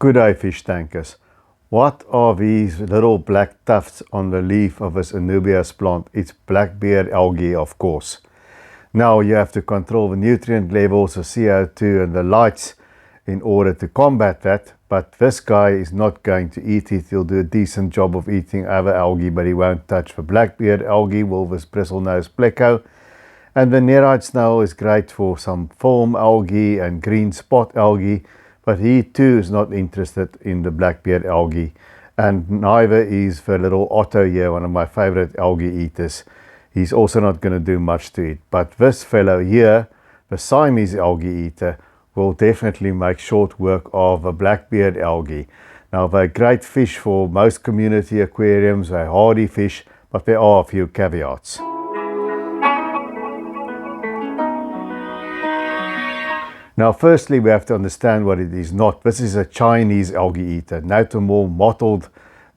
Good day, fish tankers. What are these little black tufts on the leaf of this Anubias plant? It's Black Beard Algae, of course. Now you have to control the nutrient levels, the CO2 and the lights in order to combat that, but this guy is not going to eat it. He'll do a decent job of eating other algae, but he won't touch the Black Beard Algae, Wolvus bristlenose pleco. And the nerite snail is great for some foam algae and green spot algae, but he too is not interested in the Black Beard Algae, and neither is the little Otto here, one of my favorite algae eaters. He's also not going to do much to it, but this fellow here, the Siamese Algae Eater, will definitely make short work of a Black Beard Algae. Now, they're great fish for most community aquariums, they're hardy fish, but there are a few caveats. Now, firstly, we have to understand what it is not. This is a Chinese algae eater, notamore mottled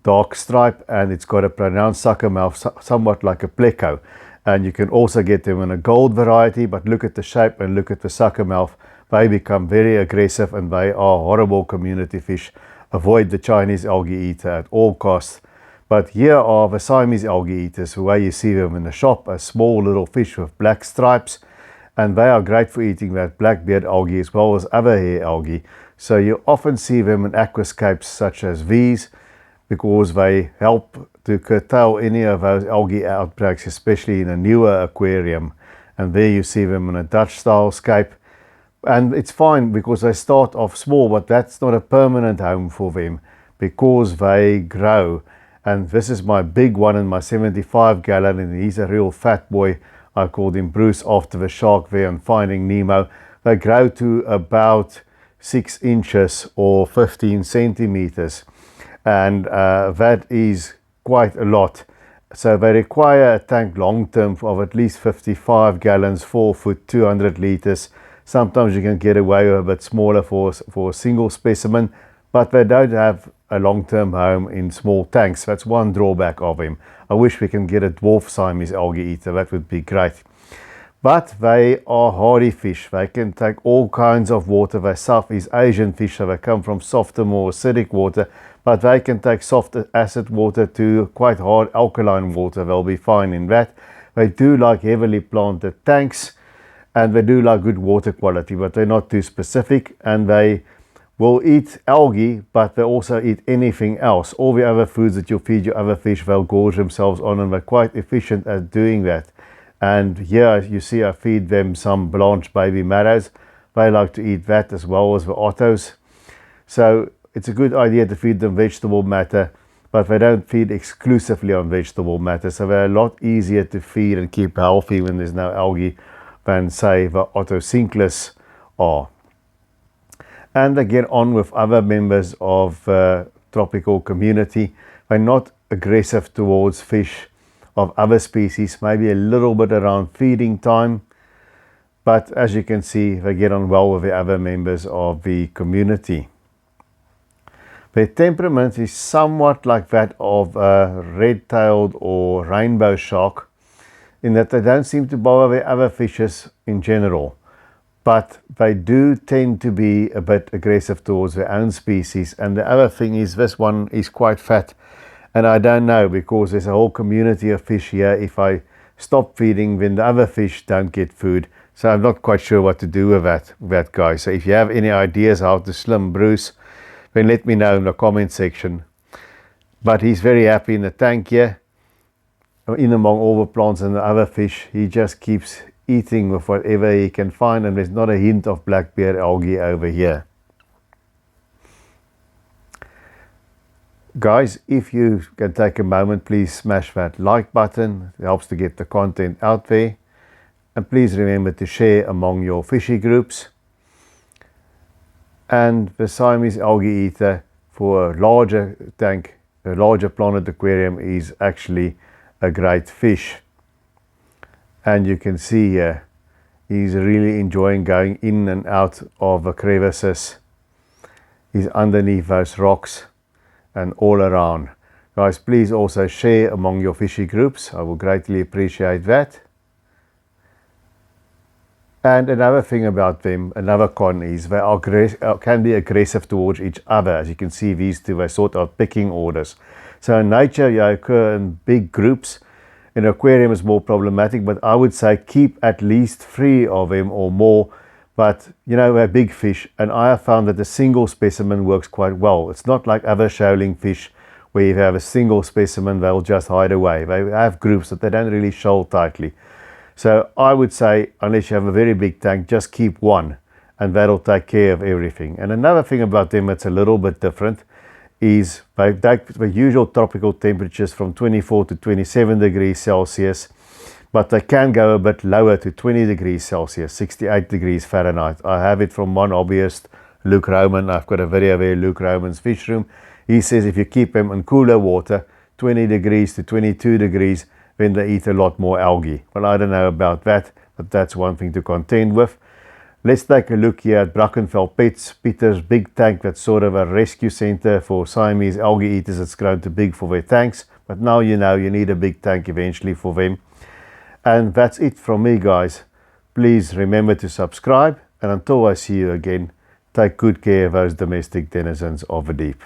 dark stripe, and it's got a pronounced sucker mouth, somewhat like a pleco. And you can also get them in a gold variety, but look at the shape and look at the sucker mouth. They become very aggressive and they are horrible community fish. Avoid the Chinese algae eater at all costs. But here are the Siamese algae eaters, the way you see them in the shop, a small little fish with black stripes. And they are great for eating that Black Beard Algae as well as other hair algae. So you often see them in aquascapes such as these, because they help to curtail any of those algae outbreaks, especially in a newer aquarium. And there you see them in a Dutch style scape. And it's fine because they start off small, but that's not a permanent home for them because they grow. And this is my big one in my 75 gallon, and he's a real fat boy. I called him Bruce after the shark there on Finding Nemo. They grow to about 6 inches or 15 centimeters. And that is quite a lot. So they require a tank long term of at least 55 gallons, 4 foot, 200 liters. Sometimes you can get away with a bit smaller for a single specimen, but they don't have a long-term home in small tanks. That's one drawback of him. I wish we can get a dwarf Siamese algae eater. That would be great. But they are hardy fish. They can take all kinds of water. They're Southeast Asian fish, so they come from softer, more acidic water, but they can take soft acid water to quite hard alkaline water. They'll be fine in that. They do like heavily planted tanks, and they do like good water quality, but they're not too specific, and they will eat algae, but they also eat anything else. All the other foods that you feed your other fish, they'll gorge themselves on, and they're quite efficient at doing that. And here you see I feed them some blanched baby marrows. They like to eat that as well as the ottos. So it's a good idea to feed them vegetable matter, but they don't feed exclusively on vegetable matter. So they're a lot easier to feed and keep healthy when there's no algae than, say, the ottocinclus are. And they get on with other members of the tropical community. They're not aggressive towards fish of other species, maybe a little bit around feeding time. But as you can see, they get on well with the other members of the community. Their temperament is somewhat like that of a red-tailed or rainbow shark, in that they don't seem to bother the other fishes in general. But they do tend to be a bit aggressive towards their own species. And the other thing is, this one is quite fat. And I don't know, because there's a whole community of fish here. If I stop feeding, then the other fish don't get food. So I'm not quite sure what to do with that guy. So if you have any ideas how to slim Bruce, then let me know in the comment section. But he's very happy in the tank here. In among all the plants and the other fish, he just keeps eating with whatever he can find, and there's not a hint of Black Beard Algae over here. Guys, if you can take a moment, please smash that like button. It helps to get the content out there. And please remember to share among your fishy groups. And the Siamese Algae Eater for a larger tank, a larger planted aquarium, is actually a great fish. And you can see here, he's really enjoying going in and out of the crevices. He's underneath those rocks and all around. Guys, please also share among your fishy groups. I will greatly appreciate that. And another thing about them, another con is they are can be aggressive towards each other. As you can see, these two are sort of pecking orders. So in nature, they occur in big groups. In an aquarium, it's more problematic, but I would say keep at least 3 of them or more. But you know, they're big fish, and I have found that a single specimen works quite well. It's not like other shoaling fish where if you have a single specimen, they'll just hide away. They have groups that they don't really shoal tightly. So I would say, unless you have a very big tank, just keep 1 and that'll take care of everything. And another thing about them that's a little bit different is they take the usual tropical temperatures from 24 to 27 degrees Celsius, but they can go a bit lower to 20 degrees Celsius, 68 degrees Fahrenheit. I have it from one hobbyist, Luke Roman. I've got a video there, Luke Roman's fish room. He says if you keep them in cooler water, 20 degrees to 22 degrees, then they eat a lot more algae. Well, I don't know about that, but that's one thing to contend with. Let's take a look here at Brackenfell Pets, Peter's big tank. That's sort of a rescue center for Siamese algae eaters that's grown too big for their tanks. But now you know you need a big tank eventually for them. And that's it from me, guys. Please remember to subscribe, and until I see you again, take good care of those domestic denizens of the deep.